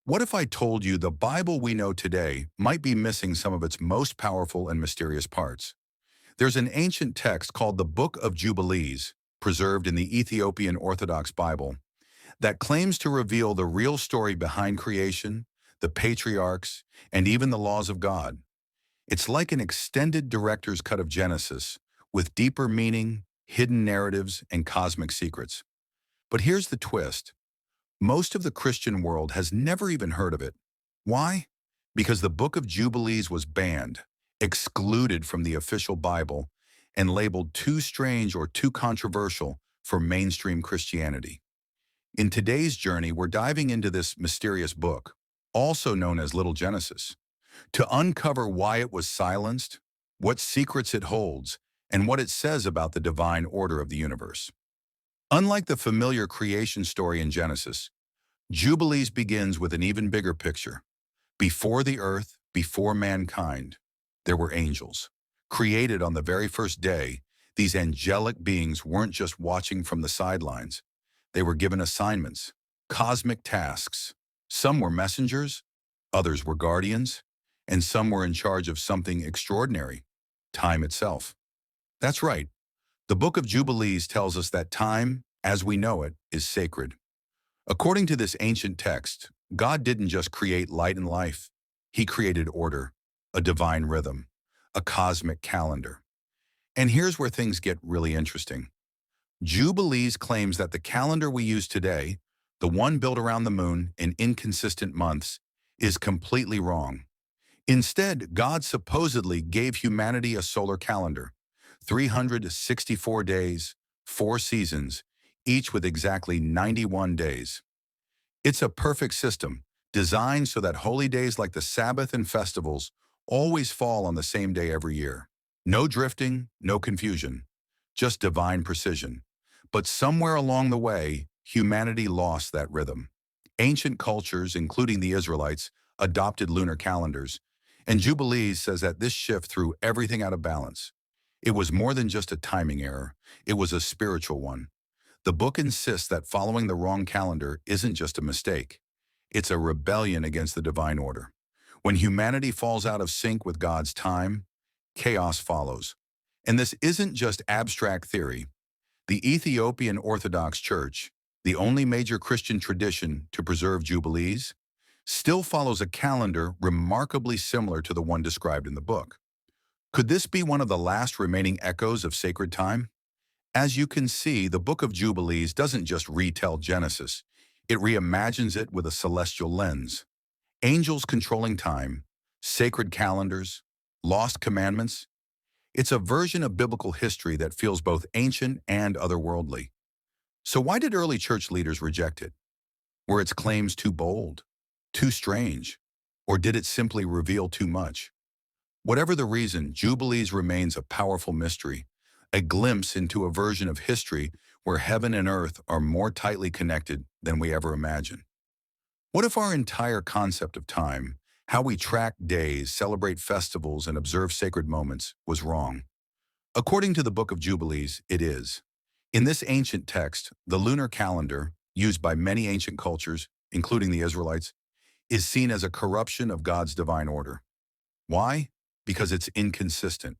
What if I told you the Bible we know today might be missing some of its most powerful and mysterious parts? There's an ancient text called the Book of Jubilees, preserved in the Ethiopian Orthodox Bible, that claims to reveal the real story behind creation, the patriarchs, and even the laws of God. It's like an extended director's cut of Genesis, with deeper meaning, hidden narratives, and cosmic secrets. But here's the twist. Most of the Christian world has never even heard of it. Why? Because the Book of Jubilees was banned, excluded from the official Bible, and labeled too strange or too controversial for mainstream Christianity. In today's journey, we're diving into this mysterious book, also known as Little Genesis, to uncover why it was silenced, what secrets it holds, and what it says about the divine order of the universe. Unlike the familiar creation story in Genesis, Jubilees begins with an even bigger picture. Before the earth, before mankind, there were angels. Created on the very first day, these angelic beings weren't just watching from the sidelines. They were given assignments, cosmic tasks. Some were messengers, others were guardians, and some were in charge of something extraordinary, time itself. That's right. The Book of Jubilees tells us that time, as we know it, is sacred. According to this ancient text, God didn't just create light and life. He created order, a divine rhythm, a cosmic calendar. And here's where things get really interesting. Jubilees claims that the calendar we use today, the one built around the moon in inconsistent months, is completely wrong. Instead, God supposedly gave humanity a solar calendar, 364 days, 4 seasons, each with exactly 91 days. It's a perfect system, designed so that holy days like the Sabbath and festivals always fall on the same day every year. No drifting, no confusion, just divine precision. But somewhere along the way, humanity lost that rhythm. Ancient cultures, including the Israelites, adopted lunar calendars, and Jubilees says that this shift threw everything out of balance. It was more than just a timing error, it was a spiritual one. The book insists that following the wrong calendar isn't just a mistake. It's a rebellion against the divine order. When humanity falls out of sync with God's time, chaos follows. And this isn't just abstract theory. The Ethiopian Orthodox Church, the only major Christian tradition to preserve Jubilees, still follows a calendar remarkably similar to the one described in the book. Could this be one of the last remaining echoes of sacred time? As you can see, the Book of Jubilees doesn't just retell Genesis, it reimagines it with a celestial lens. Angels controlling time, sacred calendars, lost commandments. It's a version of biblical history that feels both ancient and otherworldly. So why did early church leaders reject it? Were its claims too bold, too strange, or did it simply reveal too much? Whatever the reason, Jubilees remains a powerful mystery, a glimpse into a version of history where heaven and earth are more tightly connected than we ever imagined. What if our entire concept of time, how we track days, celebrate festivals, and observe sacred moments, was wrong? According to the Book of Jubilees, it is. In this ancient text, the lunar calendar, used by many ancient cultures, including the Israelites, is seen as a corruption of God's divine order. Why? Because it's inconsistent.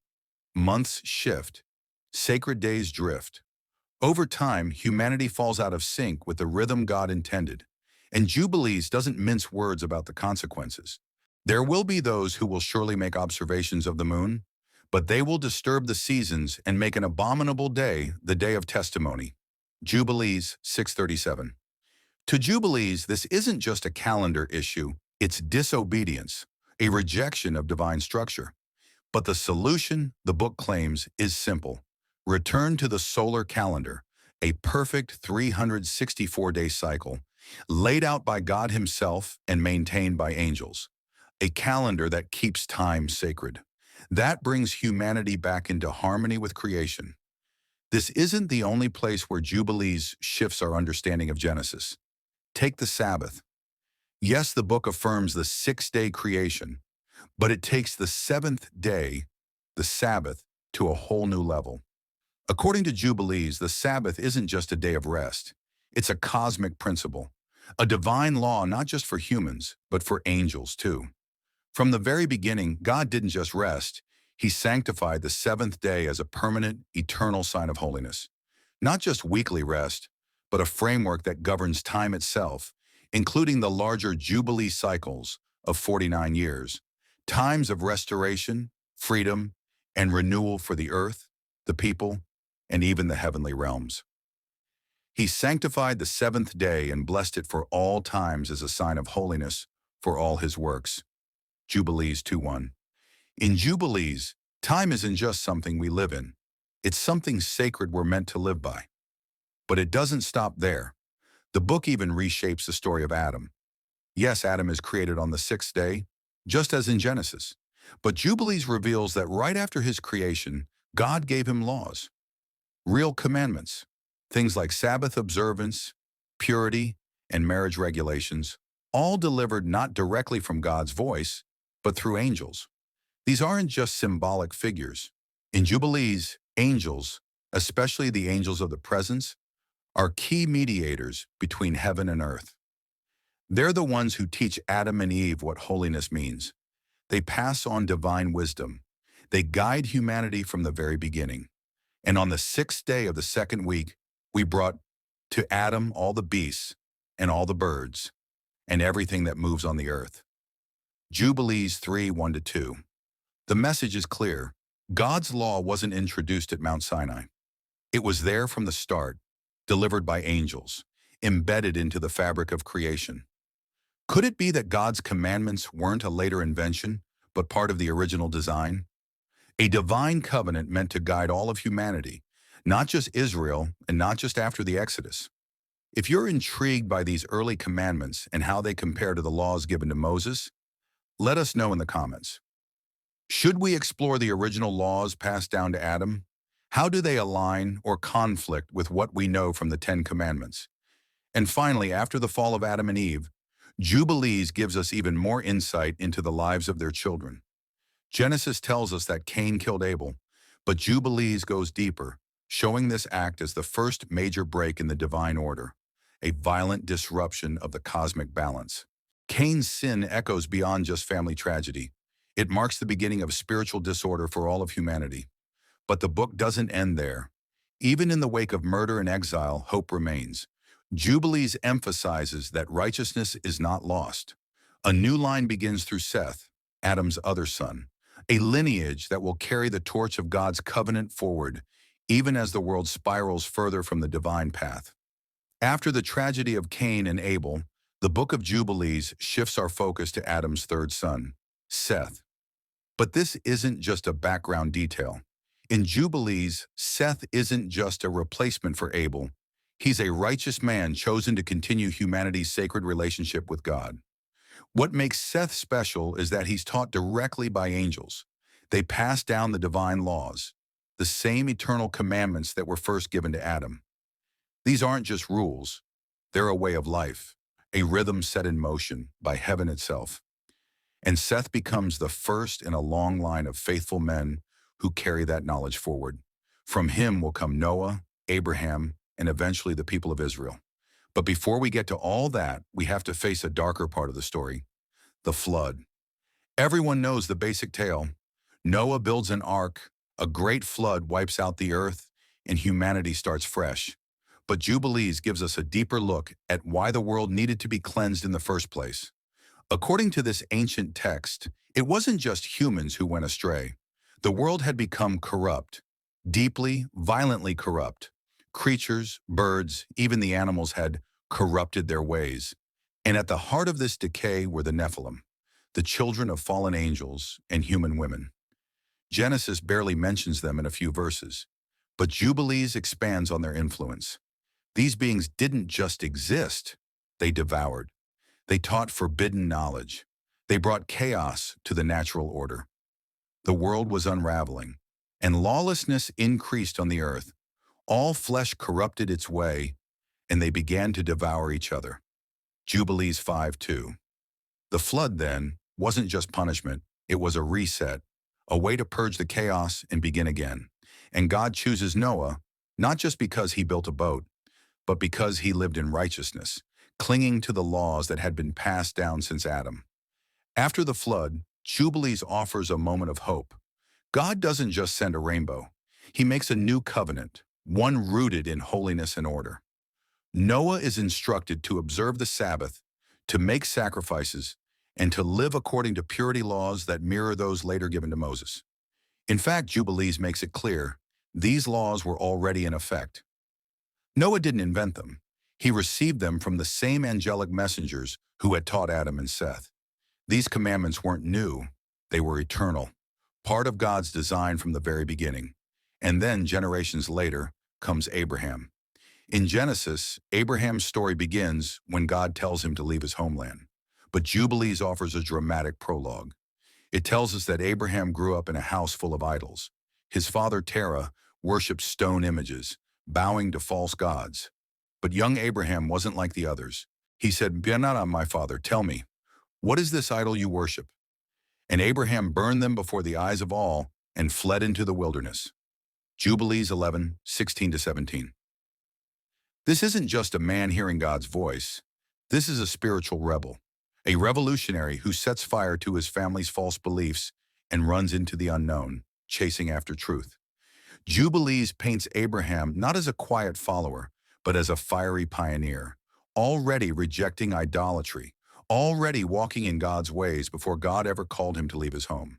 Months shift, sacred days drift. Over time, humanity falls out of sync with the rhythm God intended, and Jubilees doesn't mince words about the consequences. There will be those who will surely make observations of the moon, but they will disturb the seasons and make an abominable day the day of testimony. Jubilees 637. To Jubilees, this isn't just a calendar issue, it's disobedience, a rejection of divine structure. But the solution, the book claims, is simple. Return to the solar calendar, a perfect 364-day cycle, laid out by God Himself and maintained by angels. A calendar that keeps time sacred. That brings humanity back into harmony with creation. This isn't the only place where Jubilees shifts our understanding of Genesis. Take the Sabbath. Yes, the book affirms the 6-day creation, but it takes the 7th day, the Sabbath, to a whole new level. According to Jubilees, the Sabbath isn't just a day of rest. It's a cosmic principle, A divine law not just for humans, but for angels too. From the very beginning, God didn't just rest. He sanctified the seventh day as a permanent, eternal sign of holiness. Not just weekly rest, but a framework that governs time itself, including the larger Jubilee cycles of 49 years, times of restoration, freedom, and renewal for the earth, the people, and even the heavenly realms. He sanctified the seventh day and blessed it for all times as a sign of holiness for all his works. Jubilees 2:1. In Jubilees, time isn't just something we live in. It's something sacred we're meant to live by. But it doesn't stop there. The book even reshapes the story of Adam. Yes, Adam is created on the sixth day, just as in Genesis. But Jubilees reveals that right after his creation, God gave him laws, real commandments, things like Sabbath observance, purity, and marriage regulations, all delivered not directly from God's voice, but through angels. These aren't just symbolic figures. In Jubilees, angels, especially the angels of the presence, are key mediators between heaven and earth. They're the ones who teach Adam and Eve what holiness means. They pass on divine wisdom. They guide humanity from the very beginning. And on the sixth day of the second week, we brought to Adam all the beasts and all the birds and everything that moves on the earth. Jubilees 3:1-2. The message is clear. God's law wasn't introduced at Mount Sinai. It was there from the start, delivered by angels, embedded into the fabric of creation. Could it be that God's commandments weren't a later invention, but part of the original design? A divine covenant meant to guide all of humanity, not just Israel and not just after the Exodus. If you're intrigued by these early commandments and how they compare to the laws given to Moses, let us know in the comments. Should we explore the original laws passed down to Adam? How do they align or conflict with what we know from the Ten Commandments? And finally, after the fall of Adam and Eve, Jubilees gives us even more insight into the lives of their children. Genesis tells us that Cain killed Abel, but Jubilees goes deeper, showing this act as the first major break in the divine order, a violent disruption of the cosmic balance. Cain's sin echoes beyond just family tragedy. It marks the beginning of spiritual disorder for all of humanity. But the book doesn't end there. Even in the wake of murder and exile, hope remains. Jubilees emphasizes that righteousness is not lost. A new line begins through Seth, Adam's other son, a lineage that will carry the torch of God's covenant forward, even as the world spirals further from the divine path. After the tragedy of Cain and Abel, the Book of Jubilees shifts our focus to Adam's third son, Seth. But this isn't just a background detail. In Jubilees, Seth isn't just a replacement for Abel. He's a righteous man chosen to continue humanity's sacred relationship with God. What makes Seth special is that he's taught directly by angels. They pass down the divine laws, the same eternal commandments that were first given to Adam. These aren't just rules. They're a way of life, a rhythm set in motion by heaven itself. And Seth becomes the first in a long line of faithful men who carry that knowledge forward. From him will come Noah, Abraham, and eventually the people of Israel. But before we get to all that, we have to face a darker part of the story, the flood. Everyone knows the basic tale. Noah builds an ark, a great flood wipes out the earth, and humanity starts fresh. But Jubilees gives us a deeper look at why the world needed to be cleansed in the first place. According to this ancient text, it wasn't just humans who went astray. The world had become corrupt, deeply, violently corrupt. Creatures, birds, even the animals had corrupted their ways. And at the heart of this decay were the Nephilim, the children of fallen angels and human women. Genesis barely mentions them in a few verses, but Jubilees expands on their influence. These beings didn't just exist, they devoured. They taught forbidden knowledge. They brought chaos to the natural order. The world was unraveling, and lawlessness increased on the earth. All flesh corrupted its way, and they began to devour each other. Jubilees 5:2. The flood, then, wasn't just punishment. It was a reset, a way to purge the chaos and begin again. And God chooses Noah, not just because he built a boat, but because he lived in righteousness, clinging to the laws that had been passed down since Adam. After the flood, Jubilees offers a moment of hope. God doesn't just send a rainbow. He makes a new covenant, one rooted in holiness and order. Noah is instructed to observe the Sabbath, to make sacrifices, and to live according to purity laws that mirror those later given to Moses. In fact, Jubilees makes it clear these laws were already in effect. Noah didn't invent them. He received them from the same angelic messengers who had taught Adam and Seth. These commandments weren't new, they were eternal, part of God's design from the very beginning. And then, generations later, comes Abraham. In Genesis, Abraham's story begins when God tells him to leave his homeland. But Jubilees offers a dramatic prologue. It tells us that Abraham grew up in a house full of idols. His father Terah worshipped stone images, bowing to false gods. But young Abraham wasn't like the others. He said, "Benara, my father, tell me, what is this idol you worship?" And Abraham burned them before the eyes of all and fled into the wilderness. Jubilees 11:16-17. This isn't just a man hearing God's voice. This is a spiritual rebel, a revolutionary who sets fire to his family's false beliefs and runs into the unknown, chasing after truth. Jubilees paints Abraham not as a quiet follower, but as a fiery pioneer, already rejecting idolatry, already walking in God's ways before God ever called him to leave his home.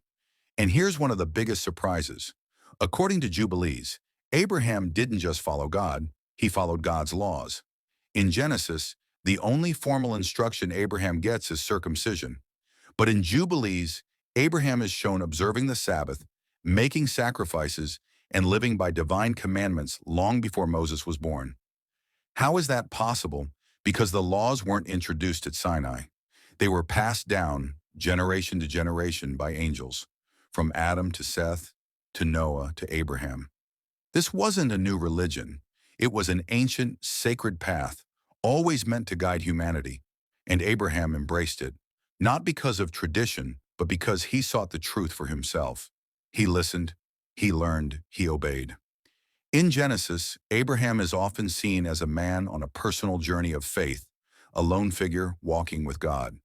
And here's one of the biggest surprises. According to Jubilees, Abraham didn't just follow God, he followed God's laws. In Genesis, the only formal instruction Abraham gets is circumcision. But in Jubilees, Abraham is shown observing the Sabbath, making sacrifices, and living by divine commandments long before Moses was born. How is that possible? Because the laws weren't introduced at Sinai. They were passed down, generation to generation, by angels, from Adam to Seth, to Noah to Abraham. This wasn't a new religion. It was an ancient, sacred path, always meant to guide humanity. And Abraham embraced it, not because of tradition, but because he sought the truth for himself. He listened, he learned, he obeyed. In Genesis, Abraham is often seen as a man on a personal journey of faith, a lone figure walking with God.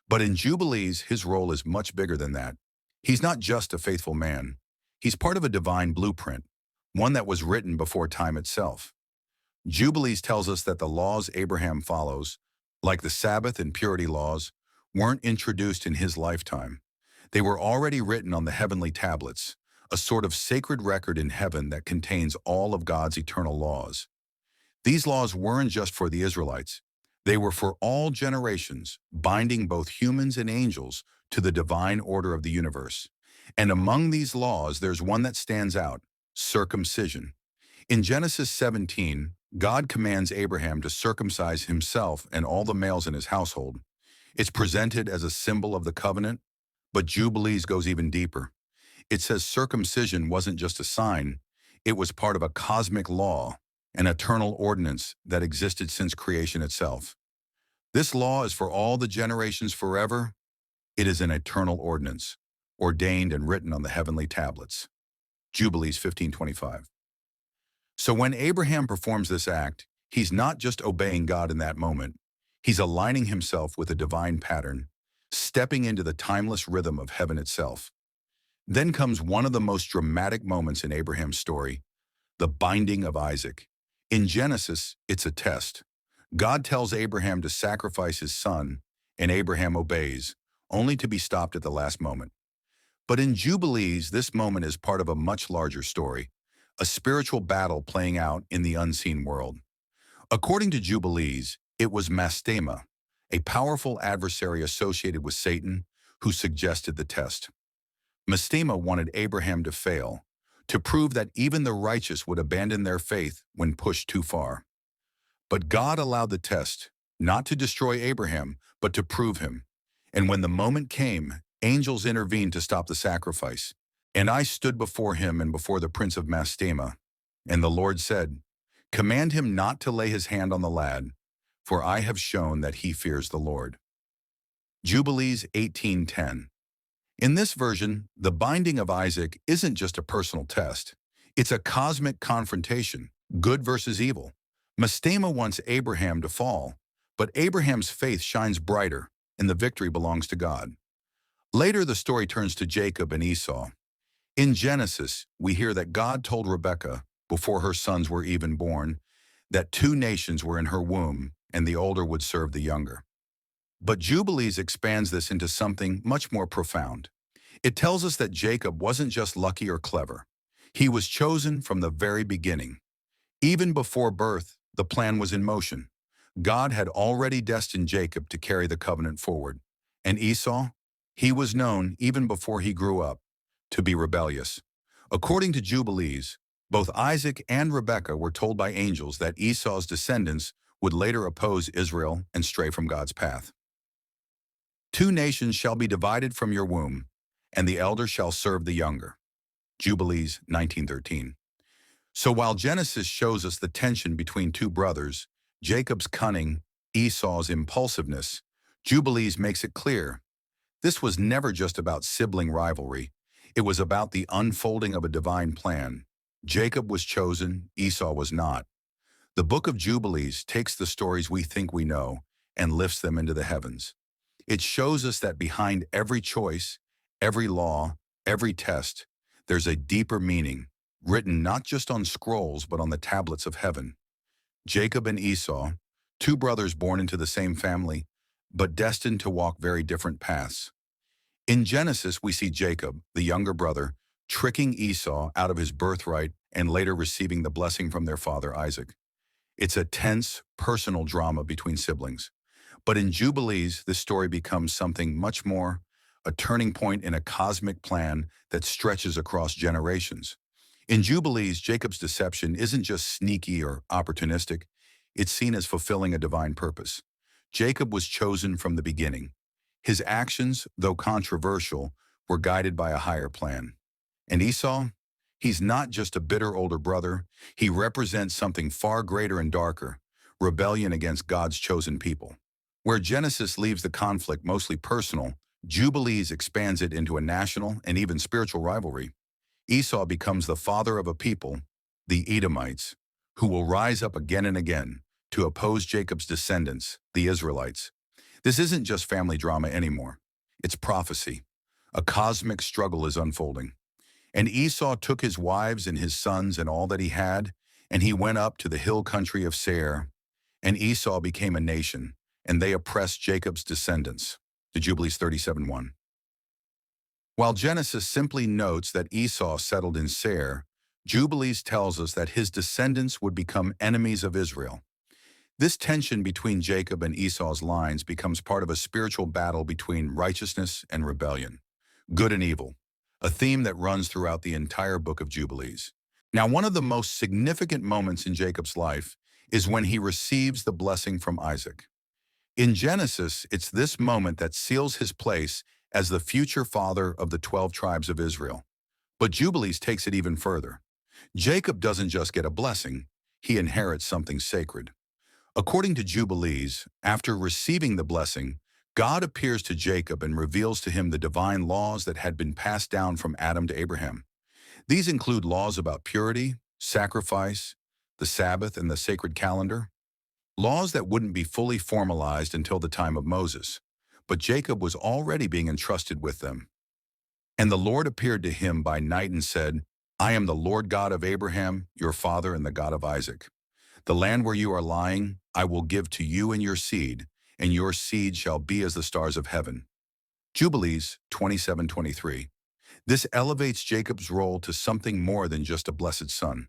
But in Jubilees, his role is much bigger than that. He's not just a faithful man. He's part of a divine blueprint, one that was written before time itself. Jubilees tells us that the laws Abraham follows, like the Sabbath and purity laws, weren't introduced in his lifetime. They were already written on the heavenly tablets, a sort of sacred record in heaven that contains all of God's eternal laws. These laws weren't just for the Israelites. They were for all generations, binding both humans and angels to the divine order of the universe. And among these laws, there's one that stands out: circumcision. In Genesis 17, God commands Abraham to circumcise himself and all the males in his household. It's presented as a symbol of the covenant, but Jubilees goes even deeper. It says circumcision wasn't just a sign, it was part of a cosmic law, an eternal ordinance that existed since creation itself. This law is for all the generations forever. It is an eternal ordinance, ordained and written on the heavenly tablets. Jubilees 15:25. So when Abraham performs this act, he's not just obeying God in that moment. He's aligning himself with a divine pattern, stepping into the timeless rhythm of heaven itself. Then comes one of the most dramatic moments in Abraham's story, the binding of Isaac. In Genesis, it's a test. God tells Abraham to sacrifice his son, and Abraham obeys, only to be stopped at the last moment. But in Jubilees, this moment is part of a much larger story, a spiritual battle playing out in the unseen world. According to Jubilees, it was Mastema, a powerful adversary associated with Satan, who suggested the test. Mastema wanted Abraham to fail, to prove that even the righteous would abandon their faith when pushed too far. But God allowed the test, not to destroy Abraham, but to prove him. And when the moment came, angels intervened to stop the sacrifice. And I stood before him and before the prince of Mastema. And the Lord said, "Command him not to lay his hand on the lad, for I have shown that he fears the Lord." Jubilees 18:10. In this version, the binding of Isaac isn't just a personal test. It's a cosmic confrontation, good versus evil. Mastema wants Abraham to fall, But Abraham's faith shines brighter, and the victory belongs to God. Later, the story turns to Jacob and Esau. In Genesis, we hear that God told Rebekah, before her sons were even born, that two nations were in her womb, and the older would serve the younger. But Jubilees expands this into something much more profound. It tells us that Jacob wasn't just lucky or clever. He was chosen from the very beginning. Even before birth, the plan was in motion. God had already destined Jacob to carry the covenant forward. And Esau? He was known, even before he grew up, to be rebellious. According to Jubilees, both Isaac and Rebekah were told by angels that Esau's descendants would later oppose Israel and stray from God's path. Two nations shall be divided from your womb, and the elder shall serve the younger. Jubilees 19:13. So while Genesis shows us the tension between two brothers, Jacob's cunning, Esau's impulsiveness, Jubilees makes it clear. This was never just about sibling rivalry. It was about the unfolding of a divine plan. Jacob was chosen, Esau was not. The Book of Jubilees takes the stories we think we know and lifts them into the heavens. It shows us that behind every choice, every law, every test, there's a deeper meaning, written not just on scrolls but on the tablets of heaven. Jacob and Esau, two brothers born into the same family, but destined to walk very different paths. In Genesis, we see Jacob, the younger brother, tricking Esau out of his birthright and later receiving the blessing from their father Isaac. It's a tense, personal drama between siblings. But in Jubilees, this story becomes something much more, a turning point in a cosmic plan that stretches across generations. In Jubilees, Jacob's deception isn't just sneaky or opportunistic, it's seen as fulfilling a divine purpose. Jacob was chosen from the beginning. His actions, though controversial, were guided by a higher plan. And Esau? He's not just a bitter older brother, he represents something far greater and darker, rebellion against God's chosen people. Where Genesis leaves the conflict mostly personal, Jubilees expands it into a national and even spiritual rivalry. Esau becomes the father of a people, the Edomites, who will rise up again and again to oppose Jacob's descendants, the Israelites. This isn't just family drama anymore. It's prophecy. A cosmic struggle is unfolding. And Esau took his wives and his sons and all that he had, and he went up to the hill country of Seir. And Esau became a nation, and they oppressed Jacob's descendants. The Jubilees 37:1. While Genesis simply notes that Esau settled in Seir, Jubilees tells us that his descendants would become enemies of Israel. This tension between Jacob and Esau's lines becomes part of a spiritual battle between righteousness and rebellion, good and evil, a theme that runs throughout the entire Book of Jubilees. Now, one of the most significant moments in Jacob's life is when he receives the blessing from Isaac. In Genesis, it's this moment that seals his place as the future father of the 12 tribes of Israel. But Jubilees takes it even further. Jacob doesn't just get a blessing, he inherits something sacred. According to Jubilees, after receiving the blessing, God appears to Jacob and reveals to him the divine laws that had been passed down from Adam to Abraham. These include laws about purity, sacrifice, the Sabbath, and the sacred calendar. Laws that wouldn't be fully formalized until the time of Moses, but Jacob was already being entrusted with them. And the Lord appeared to him by night and said, I am the Lord God of Abraham, your father, and the God of Isaac. The land where you are lying, I will give to you and your seed shall be as the stars of heaven. Jubilees 27:23. This elevates Jacob's role to something more than just a blessed son.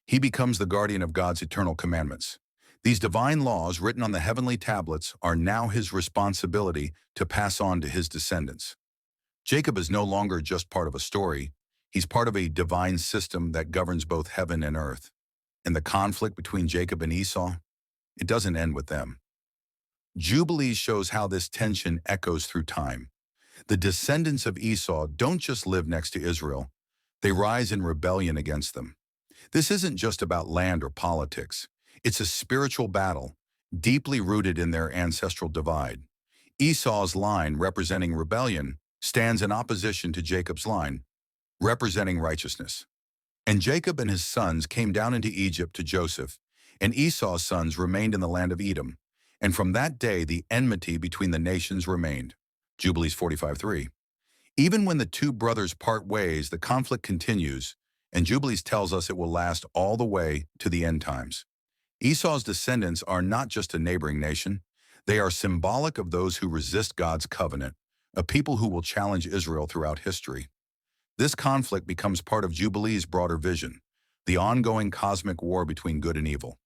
He becomes the guardian of God's eternal commandments. These divine laws written on the heavenly tablets are now his responsibility to pass on to his descendants. Jacob is no longer just part of a story. He's part of a divine system that governs both heaven and earth. And the conflict between Jacob and Esau, it doesn't end with them. Jubilees shows how this tension echoes through time. The descendants of Esau don't just live next to Israel, they rise in rebellion against them. This isn't just about land or politics. It's a spiritual battle, deeply rooted in their ancestral divide. Esau's line, representing rebellion, stands in opposition to Jacob's line, representing righteousness. And Jacob and his sons came down into Egypt to Joseph, and Esau's sons remained in the land of Edom. And from that day, the enmity between the nations remained. Jubilees 45:3. Even when the two brothers part ways, the conflict continues, and Jubilees tells us it will last all the way to the end times. Esau's descendants are not just a neighboring nation. They are symbolic of those who resist God's covenant, a people who will challenge Israel throughout history. This conflict becomes part of Jubilees' broader vision, the ongoing cosmic war between good and evil.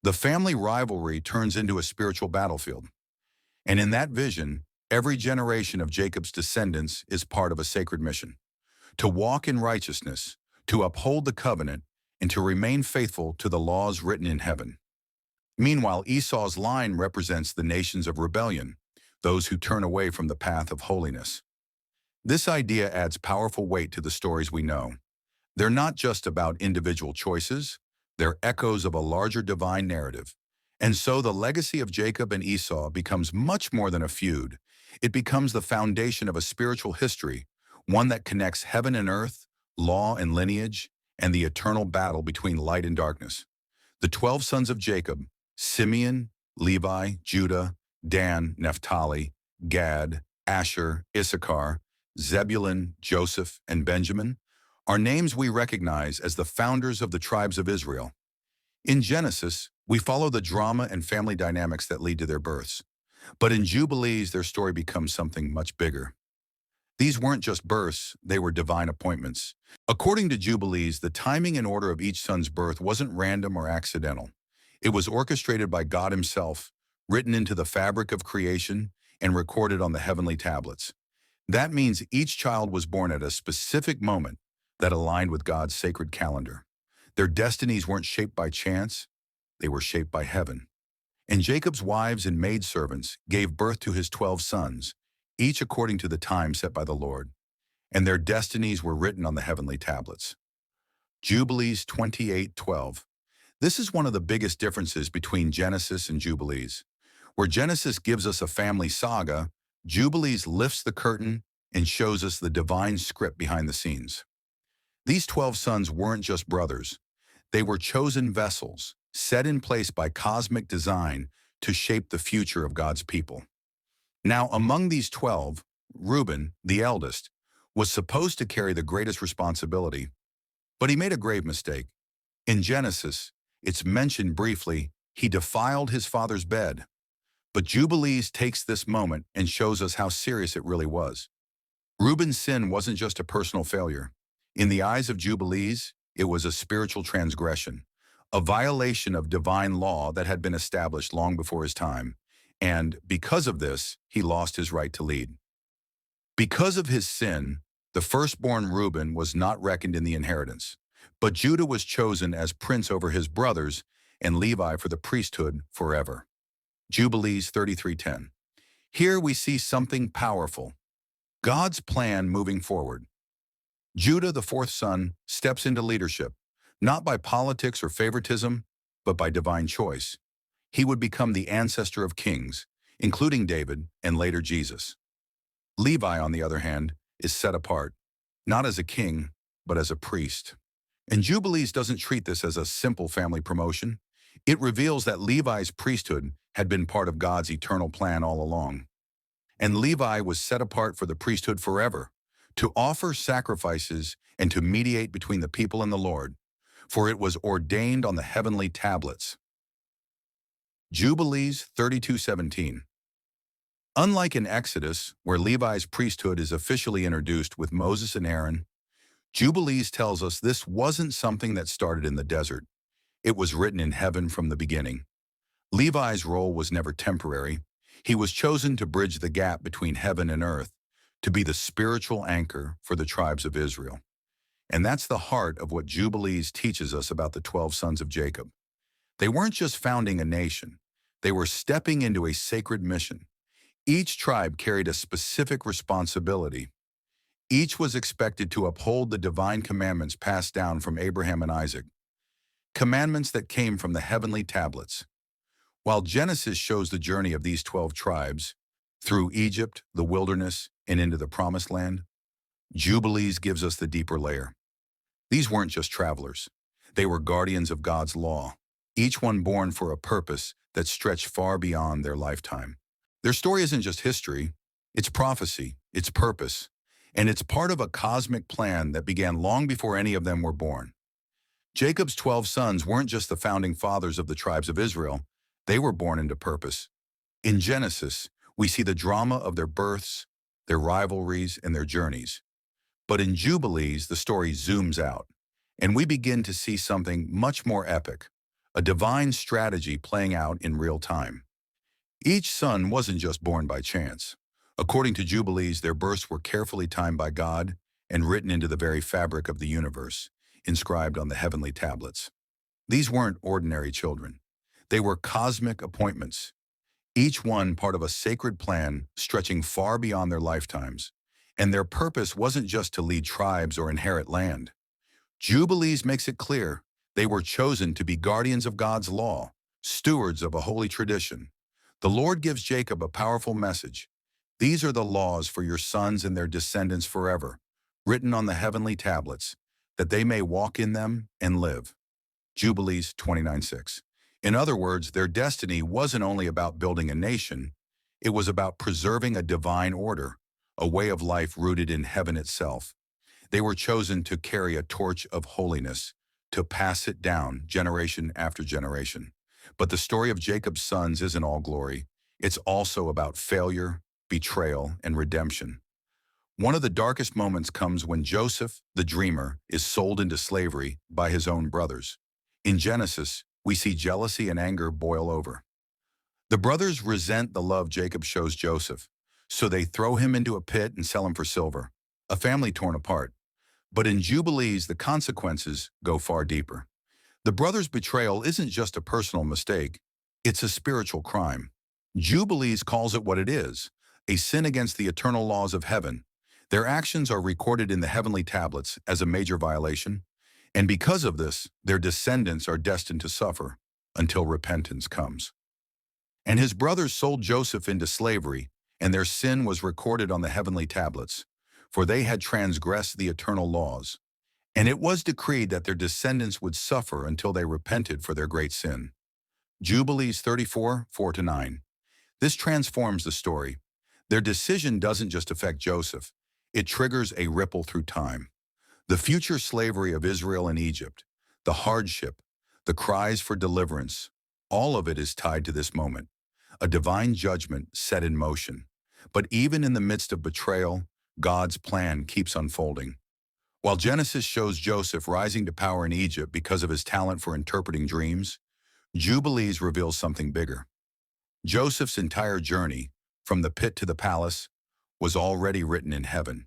The family rivalry turns into a spiritual battlefield. And in that vision, every generation of Jacob's descendants is part of a sacred mission: to walk in righteousness, to uphold the covenant, and to remain faithful to the laws written in heaven. Meanwhile, Esau's line represents the nations of rebellion, those who turn away from the path of holiness. This idea adds powerful weight to the stories we know. They're not just about individual choices, they're echoes of a larger divine narrative. And so the legacy of Jacob and Esau becomes much more than a feud. It becomes the foundation of a spiritual history, one that connects heaven and earth, law and lineage, and the eternal battle between light and darkness. The 12 sons of Jacob, Simeon, Levi, Judah, Dan, Naphtali, Gad, Asher, Issachar, Zebulun, Joseph, and Benjamin, are names we recognize as the founders of the tribes of Israel. In Genesis, we follow the drama and family dynamics that lead to their births. But in Jubilees, their story becomes something much bigger. These weren't just births, they were divine appointments. According to Jubilees, the timing and order of each son's birth wasn't random or accidental. It was orchestrated by God Himself, written into the fabric of creation, and recorded on the heavenly tablets. That means each child was born at a specific moment that aligned with God's sacred calendar. Their destinies weren't shaped by chance, they were shaped by heaven. And Jacob's wives and maidservants gave birth to his 12 sons, each according to the time set by the Lord, and their destinies were written on the heavenly tablets. Jubilees 28:12. This is one of the biggest differences between Genesis and Jubilees. Where Genesis gives us a family saga, Jubilees lifts the curtain and shows us the divine script behind the scenes. These 12 sons weren't just brothers. They were chosen vessels, set in place by cosmic design to shape the future of God's people. Now, among these 12, Reuben, the eldest, was supposed to carry the greatest responsibility, but he made a grave mistake. In Genesis, it's mentioned briefly, he defiled his father's bed. But Jubilees takes this moment and shows us how serious it really was. Reuben's sin wasn't just a personal failure. In the eyes of Jubilees, it was a spiritual transgression, a violation of divine law that had been established long before his time, and because of this, he lost his right to lead. Because of his sin, the firstborn Reuben was not reckoned in the inheritance, but Judah was chosen as prince over his brothers and Levi for the priesthood forever. Jubilees 33:10. Here we see something powerful, God's plan moving forward. Judah, the fourth son, steps into leadership, not by politics or favoritism, but by divine choice. He would become the ancestor of kings, including David and later Jesus. Levi, on the other hand, is set apart, not as a king, but as a priest. And Jubilees doesn't treat this as a simple family promotion. It reveals that Levi's priesthood had been part of God's eternal plan all along. And Levi was set apart for the priesthood forever, to offer sacrifices and to mediate between the people and the Lord, for it was ordained on the heavenly tablets. Jubilees 32:17. Unlike in Exodus, where Levi's priesthood is officially introduced with Moses and Aaron, Jubilees tells us this wasn't something that started in the desert. It was written in heaven from the beginning. Levi's role was never temporary. He was chosen to bridge the gap between heaven and earth, to be the spiritual anchor for the tribes of Israel. And that's the heart of what Jubilees teaches us about the 12 sons of Jacob. They weren't just founding a nation. They were stepping into a sacred mission. Each tribe carried a specific responsibility. Each was expected to uphold the divine commandments passed down from Abraham and Isaac, commandments that came from the heavenly tablets. While Genesis shows the journey of these 12 tribes, through Egypt, the wilderness, and into the Promised Land, Jubilees gives us the deeper layer. These weren't just travelers. They were guardians of God's law. each one born for a purpose that stretched far beyond their lifetime. Their story isn't just history, it's prophecy, it's purpose, and it's part of a cosmic plan that began long before any of them were born. Jacob's 12 sons weren't just the founding fathers of the tribes of Israel, they were born into purpose. In Genesis, we see the drama of their births, their rivalries, and their journeys. But in Jubilees, the story zooms out, and we begin to see something much more epic, a divine strategy playing out in real time. Each son wasn't just born by chance. According to Jubilees, their births were carefully timed by God and written into the very fabric of the universe, inscribed on the heavenly tablets. These weren't ordinary children. They were cosmic appointments, each one part of a sacred plan stretching far beyond their lifetimes. And their purpose wasn't just to lead tribes or inherit land. Jubilees makes it clear they were chosen to be guardians of God's law, stewards of a holy tradition. The Lord gives Jacob a powerful message. These are the laws for your sons and their descendants forever, written on the heavenly tablets, that they may walk in them and live. Jubilees 29:6. In other words, their destiny wasn't only about building a nation, it was about preserving a divine order, a way of life rooted in heaven itself. They were chosen to carry a torch of holiness, to pass it down generation after generation. But the story of Jacob's sons isn't all glory. It's also about failure, betrayal, and redemption. One of the darkest moments comes when Joseph, the dreamer, is sold into slavery by his own brothers. In Genesis, we see jealousy and anger boil over. The brothers resent the love Jacob shows Joseph, so they throw him into a pit and sell him for silver, a family torn apart. But in Jubilees, the consequences go far deeper. The brothers' betrayal isn't just a personal mistake, it's a spiritual crime. Jubilees calls it what it is, a sin against the eternal laws of heaven. Their actions are recorded in the heavenly tablets as a major violation, and because of this, their descendants are destined to suffer until repentance comes. And his brothers sold Joseph into slavery, and their sin was recorded on the heavenly tablets, for they had transgressed the eternal laws. And it was decreed that their descendants would suffer until they repented for their great sin. Jubilees 34:4-9. This transforms the story. Their decision doesn't just affect Joseph, it triggers a ripple through time. The future slavery of Israel and Egypt, the hardship, the cries for deliverance, all of it is tied to this moment, a divine judgment set in motion. But even in the midst of betrayal, God's plan keeps unfolding. While Genesis shows Joseph rising to power in Egypt because of his talent for interpreting dreams, Jubilees reveals something bigger. Joseph's entire journey, from the pit to the palace, was already written in heaven.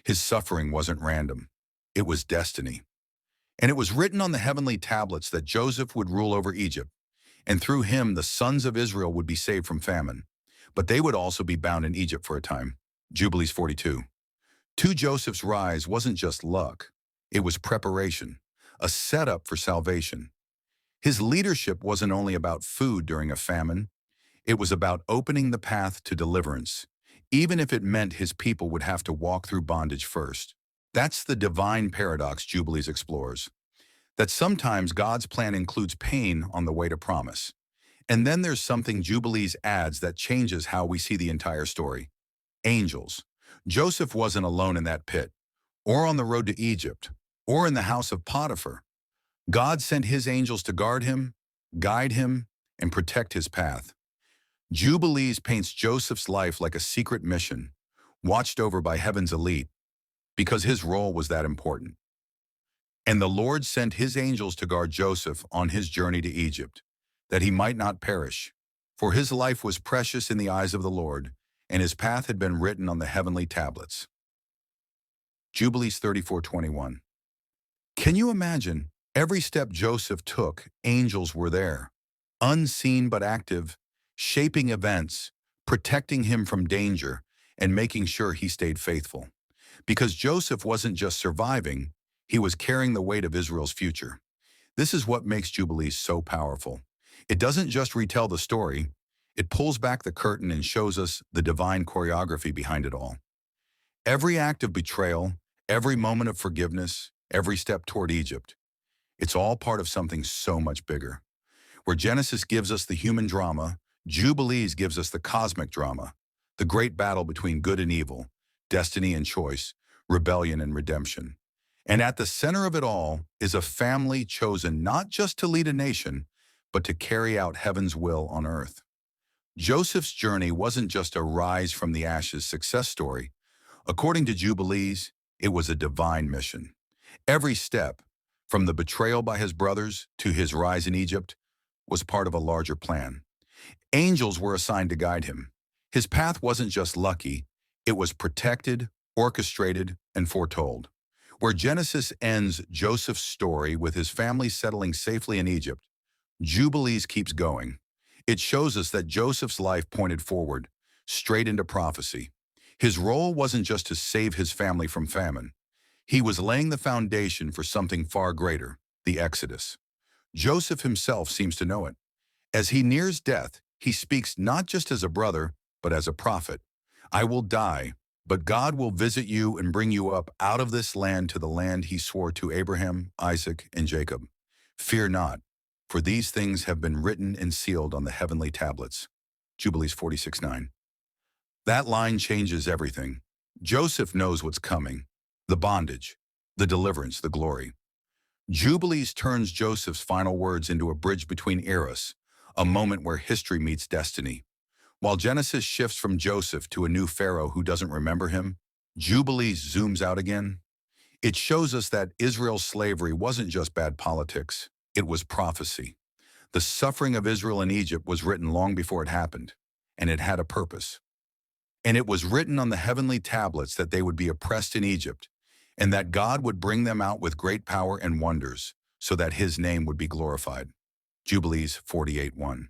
His suffering wasn't random. It was destiny. And it was written on the heavenly tablets that Joseph would rule over Egypt, and through him the sons of Israel would be saved from famine. But they would also be bound in Egypt for a time. Jubilees 42. To Joseph's rise wasn't just luck. It was preparation, a setup for salvation. His leadership wasn't only about food during a famine. It was about opening the path to deliverance, even if it meant his people would have to walk through bondage first. That's the divine paradox Jubilees explores, that sometimes God's plan includes pain on the way to promise. And then there's something Jubilees adds that changes how we see the entire story. Angels. Joseph wasn't alone in that pit, or on the road to Egypt, or in the house of Potiphar. God sent his angels to guard him, guide him, and protect his path. Jubilees paints Joseph's life like a secret mission, watched over by heaven's elite, because his role was that important. And the Lord sent his angels to guard Joseph on his journey to Egypt, that he might not perish. For his life was precious in the eyes of the Lord, and his path had been written on the heavenly tablets. Jubilees 34:21. Can you imagine? Every step Joseph took, angels were there, unseen but active, shaping events, protecting him from danger, and making sure he stayed faithful. Because Joseph wasn't just surviving, he was carrying the weight of Israel's future. This is what makes Jubilees so powerful. It doesn't just retell the story, it pulls back the curtain and shows us the divine choreography behind it all. Every act of betrayal, every moment of forgiveness, every step toward Egypt, it's all part of something so much bigger. Where Genesis gives us the human drama, Jubilees gives us the cosmic drama, the great battle between good and evil, destiny and choice, rebellion and redemption. And at the center of it all is a family chosen not just to lead a nation, but to carry out heaven's will on earth. Joseph's journey wasn't just a rise from the ashes success story. According to Jubilees, it was a divine mission. Every step, from the betrayal by his brothers to his rise in Egypt, was part of a larger plan. Angels were assigned to guide him. His path wasn't just lucky, it was protected, orchestrated, and foretold. Where Genesis ends Joseph's story with his family settling safely in Egypt, Jubilees keeps going. It shows us that Joseph's life pointed forward, straight into prophecy. His role wasn't just to save his family from famine. He was laying the foundation for something far greater, the Exodus. Joseph himself seems to know it. As he nears death, he speaks not just as a brother, but as a prophet. I will die, but God will visit you and bring you up out of this land to the land he swore to Abraham, Isaac, and Jacob. Fear not, for these things have been written and sealed on the heavenly tablets. Jubilees 46:9. That line changes everything. Joseph knows what's coming, the bondage, the deliverance, the glory. Jubilees turns Joseph's final words into a bridge between eras, a moment where history meets destiny. While Genesis shifts from Joseph to a new Pharaoh who doesn't remember him, Jubilees zooms out again. It shows us that Israel's slavery wasn't just bad politics, it was prophecy. The suffering of Israel in Egypt was written long before it happened, and it had a purpose. And it was written on the heavenly tablets that they would be oppressed in Egypt, and that God would bring them out with great power and wonders, so that his name would be glorified. Jubilees 48:1.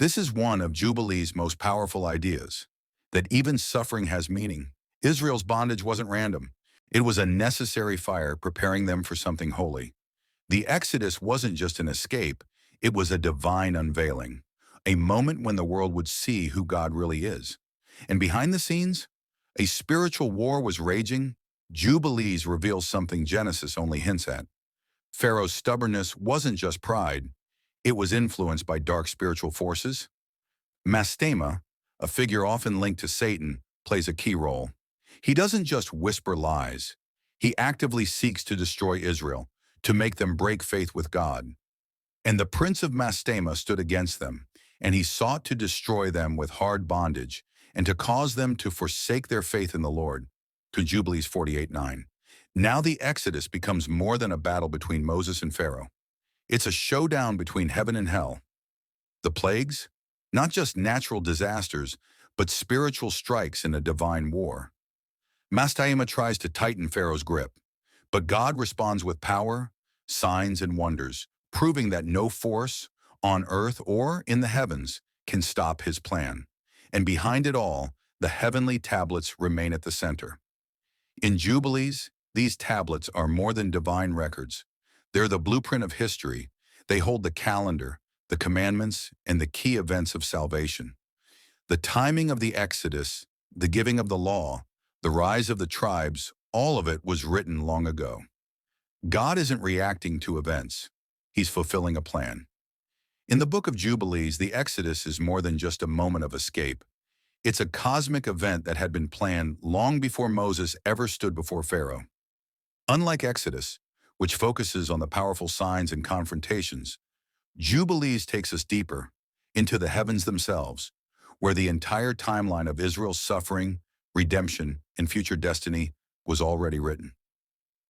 This is one of Jubilees' most powerful ideas, that even suffering has meaning. Israel's bondage wasn't random. It was a necessary fire preparing them for something holy. The Exodus wasn't just an escape, it was a divine unveiling, a moment when the world would see who God really is. And behind the scenes, a spiritual war was raging. Jubilees reveals something Genesis only hints at. Pharaoh's stubbornness wasn't just pride, it was influenced by dark spiritual forces. Mastema, a figure often linked to Satan, plays a key role. He doesn't just whisper lies, he actively seeks to destroy Israel, to make them break faith with God. And the prince of Mastema stood against them, and he sought to destroy them with hard bondage, and to cause them to forsake their faith in the Lord. To Jubilees 48:9. Now the Exodus becomes more than a battle between Moses and Pharaoh. It's a showdown between heaven and hell. The plagues, not just natural disasters, but spiritual strikes in a divine war. Mastema tries to tighten Pharaoh's grip, but God responds with power, signs, and wonders, proving that no force, on earth or in the heavens, can stop his plan. And behind it all, the heavenly tablets remain at the center. In Jubilees, these tablets are more than divine records. They're the blueprint of history. They hold the calendar, the commandments, and the key events of salvation. The timing of the Exodus, the giving of the law, the rise of the tribes, all of it was written long ago. God isn't reacting to events. He's fulfilling a plan. In the Book of Jubilees, the Exodus is more than just a moment of escape. It's a cosmic event that had been planned long before Moses ever stood before Pharaoh. Unlike Exodus, which focuses on the powerful signs and confrontations, Jubilees takes us deeper, into the heavens themselves, where the entire timeline of Israel's suffering, redemption, and future destiny was already written.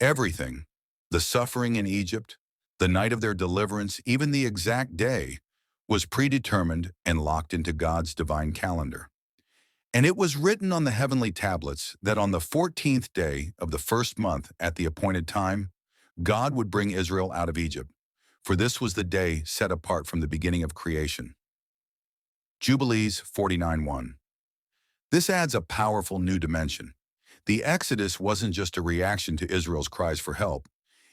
Everything, the suffering in Egypt, the night of their deliverance, even the exact day, was predetermined and locked into God's divine calendar. And it was written on the heavenly tablets that on the 14th day of the first month at the appointed time, God would bring Israel out of Egypt, for this was the day set apart from the beginning of creation. Jubilees 49:1. This adds a powerful new dimension. The Exodus wasn't just a reaction to Israel's cries for help.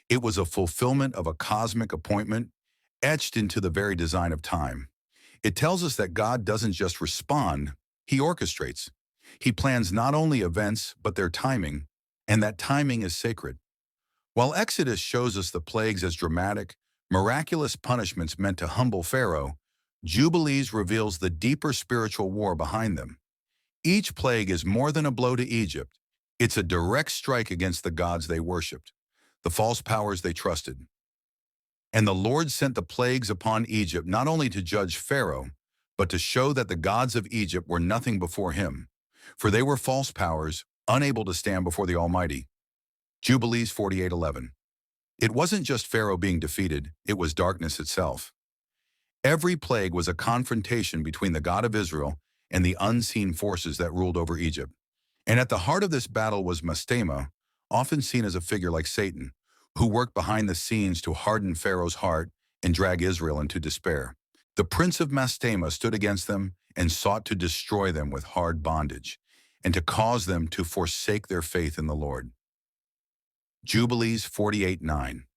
It was a fulfillment of a cosmic appointment etched into the very design of time. It tells us that God doesn't just respond, he orchestrates. He plans not only events, but their timing, and that timing is sacred. While Exodus shows us the plagues as dramatic, Miraculous punishments meant to humble Pharaoh, Jubilees reveals the deeper spiritual war behind them. Each plague is more than a blow to Egypt. It's a direct strike against the gods they worshipped, the false powers they trusted. And the Lord sent the plagues upon Egypt not only to judge Pharaoh, but to show that the gods of Egypt were nothing before him, for they were false powers, unable to stand before the Almighty. Jubilees 48:11. It wasn't just Pharaoh being defeated, it was darkness itself. Every plague was a confrontation between the God of Israel and the unseen forces that ruled over Egypt. And at the heart of this battle was Mastema, often seen as a figure like Satan, who worked behind the scenes to harden Pharaoh's heart and drag Israel into despair. The prince of Mastema stood against them and sought to destroy them with hard bondage, and to cause them to forsake their faith in the Lord. Jubilees 48:9.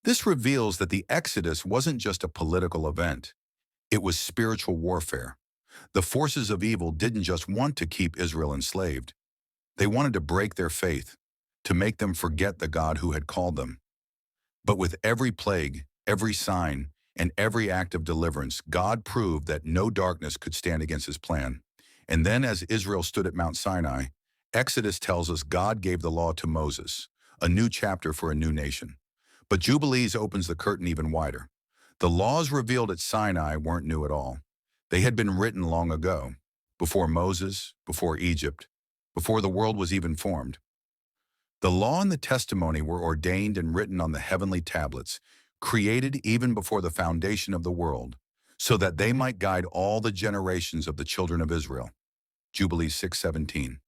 This reveals that the Exodus wasn't just a political event. It was spiritual warfare. The forces of evil didn't just want to keep Israel enslaved. They wanted to break their faith, to make them forget the God who had called them. But with every plague, every sign, and every act of deliverance, God proved that no darkness could stand against his plan. And then as Israel stood at Mount Sinai, Exodus tells us God gave the law to Moses, a new chapter for a new nation. But Jubilees opens the curtain even wider. The laws revealed at Sinai weren't new at all. They had been written long ago, before Moses, before Egypt, before the world was even formed. The law and the testimony were ordained and written on the heavenly tablets, created even before the foundation of the world, so that they might guide all the generations of the children of Israel. Jubilees 6:17.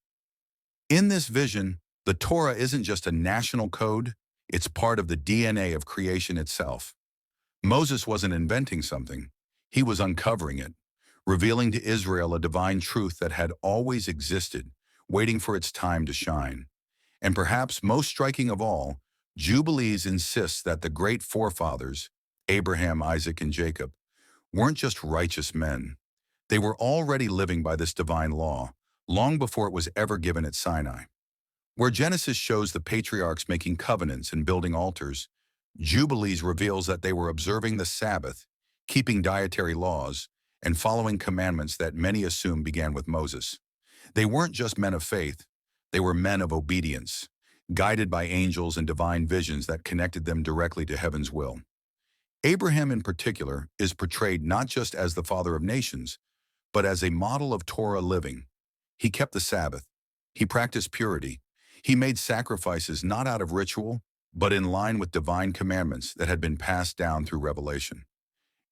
In this vision, the Torah isn't just a national code, it's part of the DNA of creation itself. Moses wasn't inventing something, he was uncovering it, revealing to Israel a divine truth that had always existed, waiting for its time to shine. And perhaps most striking of all, Jubilees insists that the great forefathers, Abraham, Isaac, and Jacob, weren't just righteous men. They were already living by this divine law, long before it was ever given at Sinai. Where Genesis shows the patriarchs making covenants and building altars, Jubilees reveals that they were observing the Sabbath, keeping dietary laws, and following commandments that many assume began with Moses. They weren't just men of faith, they were men of obedience, guided by angels and divine visions that connected them directly to heaven's will. Abraham in particular is portrayed not just as the father of nations, but as a model of Torah living. He kept the Sabbath, he practiced purity, he made sacrifices not out of ritual, but in line with divine commandments that had been passed down through revelation.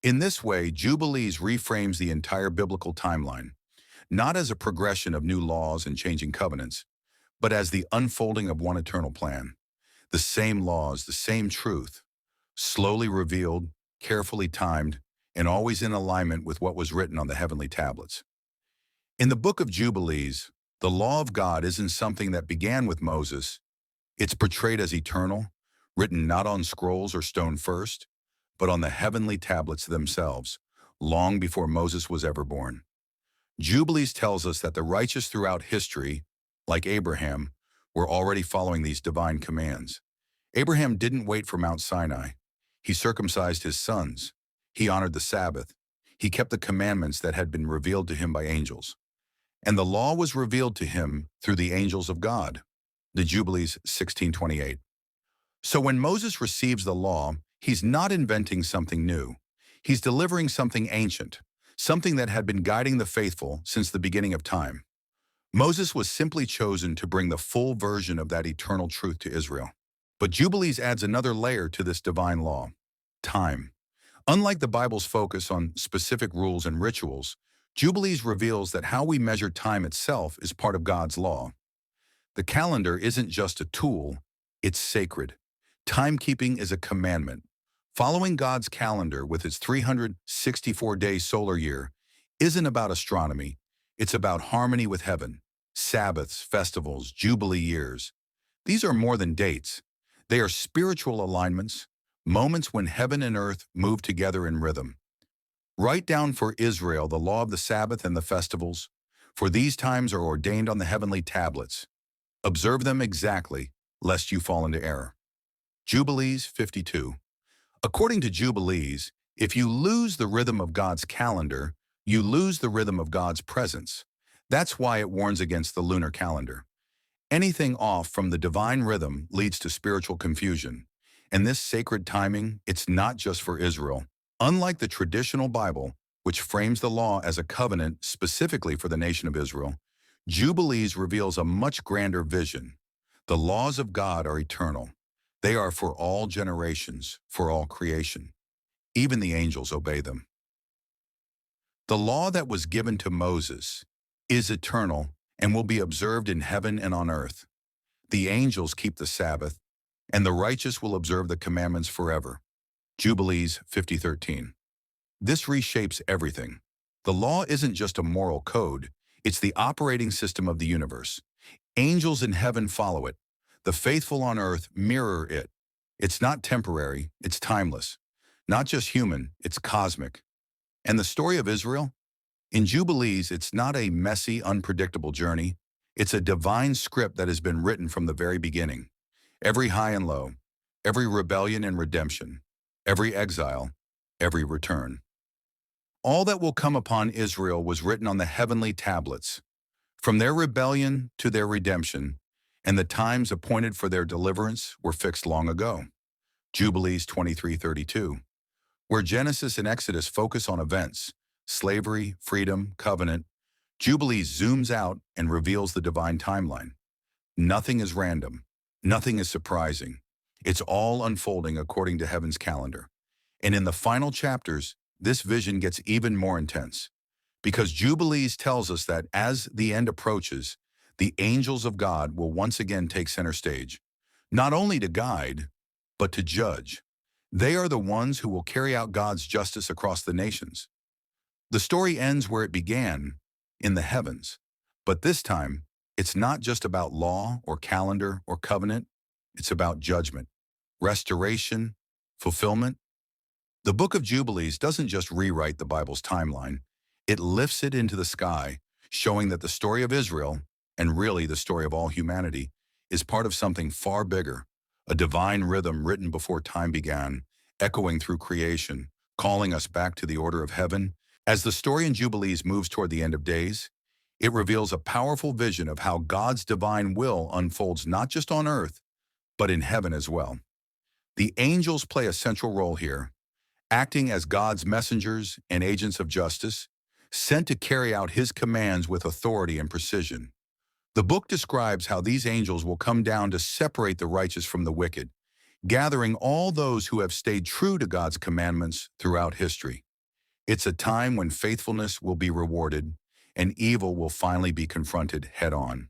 In this way, Jubilees reframes the entire biblical timeline, not as a progression of new laws and changing covenants, but as the unfolding of one eternal plan. The same laws, the same truth, slowly revealed, carefully timed, and always in alignment with what was written on the heavenly tablets. In the Book of Jubilees, the law of God isn't something that began with Moses. It's portrayed as eternal, written not on scrolls or stone first, but on the heavenly tablets themselves, long before Moses was ever born. Jubilees tells us that the righteous throughout history, like Abraham, were already following these divine commands. Abraham didn't wait for Mount Sinai. He circumcised his sons. He honored the Sabbath. He kept the commandments that had been revealed to him by angels. And the law was revealed to him through the angels of God. The Jubilees 16:28. So when Moses receives the law, he's not inventing something new. He's delivering something ancient, something that had been guiding the faithful since the beginning of time. Moses was simply chosen to bring the full version of that eternal truth to Israel. But Jubilees adds another layer to this divine law: time. Unlike the Bible's focus on specific rules and rituals, Jubilees reveals that how we measure time itself is part of God's law. The calendar isn't just a tool, it's sacred. Timekeeping is a commandment. Following God's calendar with its 364-day solar year isn't about astronomy, it's about harmony with heaven. Sabbaths, festivals, jubilee years. These are more than dates. They are spiritual alignments, moments when heaven and earth move together in rhythm. Write down for Israel the law of the Sabbath and the festivals, for these times are ordained on the heavenly tablets. Observe them exactly, lest you fall into error. Jubilees 52. According to Jubilees, if you lose the rhythm of God's calendar, you lose the rhythm of God's presence. That's why it warns against the lunar calendar. Anything off from the divine rhythm leads to spiritual confusion. And this sacred timing, it's not just for Israel. Unlike the traditional Bible, which frames the law as a covenant specifically for the nation of Israel, Jubilees reveals a much grander vision. The laws of God are eternal. They are for all generations, for all creation. Even the angels obey them. The law that was given to Moses is eternal and will be observed in heaven and on earth. The angels keep the Sabbath, and the righteous will observe the commandments forever. Jubilees 50:13. This reshapes everything. The law isn't just a moral code, it's the operating system of the universe. Angels in heaven follow it. The faithful on earth mirror it. It's not temporary, it's timeless. Not just human, it's cosmic. And the story of Israel? In Jubilees, it's not a messy, unpredictable journey. It's a divine script that has been written from the very beginning. Every high and low, every rebellion and redemption, every exile, every return. All that will come upon Israel was written on the heavenly tablets, from their rebellion to their redemption, and the times appointed for their deliverance were fixed long ago. Jubilees 23:32, where Genesis and Exodus focus on events, slavery, freedom, covenant, Jubilees zooms out and reveals the divine timeline. Nothing is random. Nothing is surprising. It's all unfolding according to heaven's calendar. And in the final chapters, this vision gets even more intense. Because Jubilees tells us that as the end approaches, the angels of God will once again take center stage, not only to guide, but to judge. They are the ones who will carry out God's justice across the nations. The story ends where it began, in the heavens. But this time, it's not just about law or calendar or covenant. It's about judgment, restoration, fulfillment. The Book of Jubilees doesn't just rewrite the Bible's timeline. It lifts it into the sky, showing that the story of Israel, and really the story of all humanity, is part of something far bigger, a divine rhythm written before time began, echoing through creation, calling us back to the order of heaven. As the story in Jubilees moves toward the end of days, it reveals a powerful vision of how God's divine will unfolds not just on earth, but in heaven as well. The angels play a central role here, acting as God's messengers and agents of justice, sent to carry out his commands with authority and precision. The book describes how these angels will come down to separate the righteous from the wicked, gathering all those who have stayed true to God's commandments throughout history. It's a time when faithfulness will be rewarded and evil will finally be confronted head-on.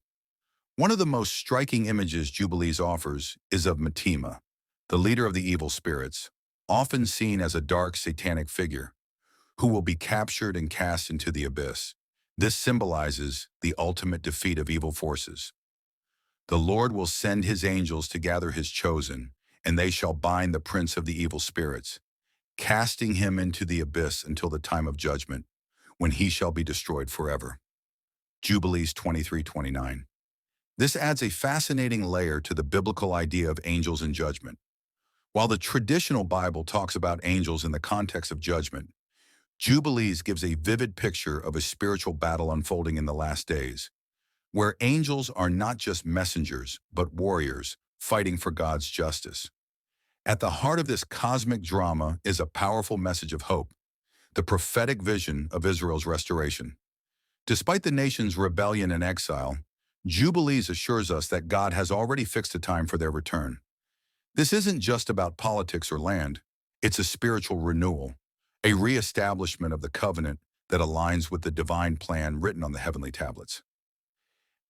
One of the most striking images Jubilees offers is of Matima, the leader of the evil spirits, often seen as a dark satanic figure, who will be captured and cast into the abyss. This symbolizes the ultimate defeat of evil forces. The Lord will send his angels to gather his chosen, and they shall bind the prince of the evil spirits, casting him into the abyss until the time of judgment, when he shall be destroyed forever. Jubilees 23:29. This adds a fascinating layer to the biblical idea of angels and judgment. While the traditional Bible talks about angels in the context of judgment, Jubilees gives a vivid picture of a spiritual battle unfolding in the last days, where angels are not just messengers, but warriors fighting for God's justice. At the heart of this cosmic drama is a powerful message of hope, the prophetic vision of Israel's restoration. Despite the nation's rebellion and exile, Jubilees assures us that God has already fixed a time for their return. This isn't just about politics or land, it's a spiritual renewal, a reestablishment of the covenant that aligns with the divine plan written on the heavenly tablets.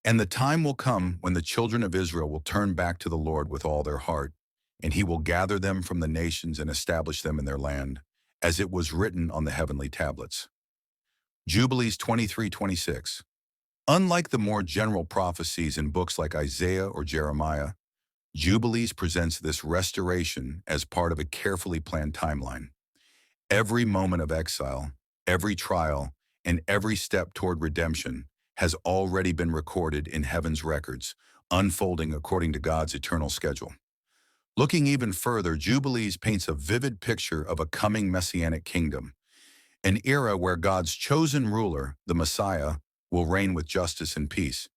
And the time will come when the children of Israel will turn back to the Lord with all their heart, and he will gather them from the nations and establish them in their land, as it was written on the heavenly tablets. Jubilees 23:26. Unlike the more general prophecies in books like Isaiah or Jeremiah, Jubilees presents this restoration as part of a carefully planned timeline. Every moment of exile, every trial, and every step toward redemption has already been recorded in heaven's records, unfolding according to God's eternal schedule. Looking even further, Jubilees paints a vivid picture of a coming messianic kingdom, an era where God's chosen ruler, the Messiah, will reign with justice and peace.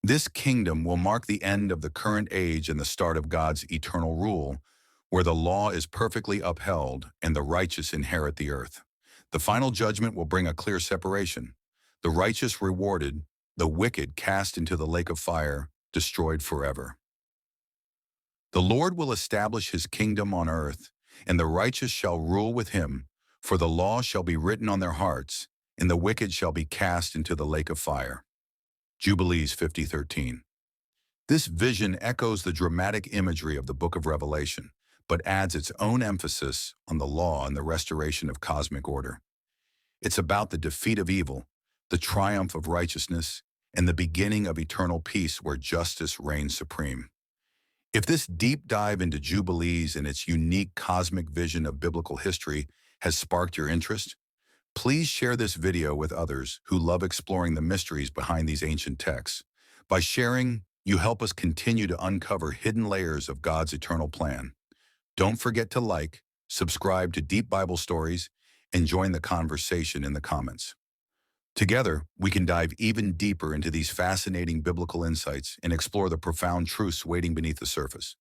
This kingdom will mark the end of the current age and the start of God's eternal rule, where the law is perfectly upheld and the righteous inherit the earth. The final judgment will bring a clear separation. The righteous rewarded, the wicked cast into the lake of fire, destroyed forever. The Lord will establish his kingdom on earth, and the righteous shall rule with him, for the law shall be written on their hearts, and the wicked shall be cast into the lake of fire. Jubilees 50:13. This vision echoes the dramatic imagery of the Book of Revelation, but adds its own emphasis on the law and the restoration of cosmic order. It's about the defeat of evil, the triumph of righteousness, and the beginning of eternal peace where justice reigns supreme. If this deep dive into Jubilees and its unique cosmic vision of biblical history has sparked your interest, please share this video with others who love exploring the mysteries behind these ancient texts. By sharing, you help us continue to uncover hidden layers of God's eternal plan. Don't forget to like, subscribe to Deep Bible Stories, and join the conversation in the comments. Together, we can dive even deeper into these fascinating biblical insights and explore the profound truths waiting beneath the surface.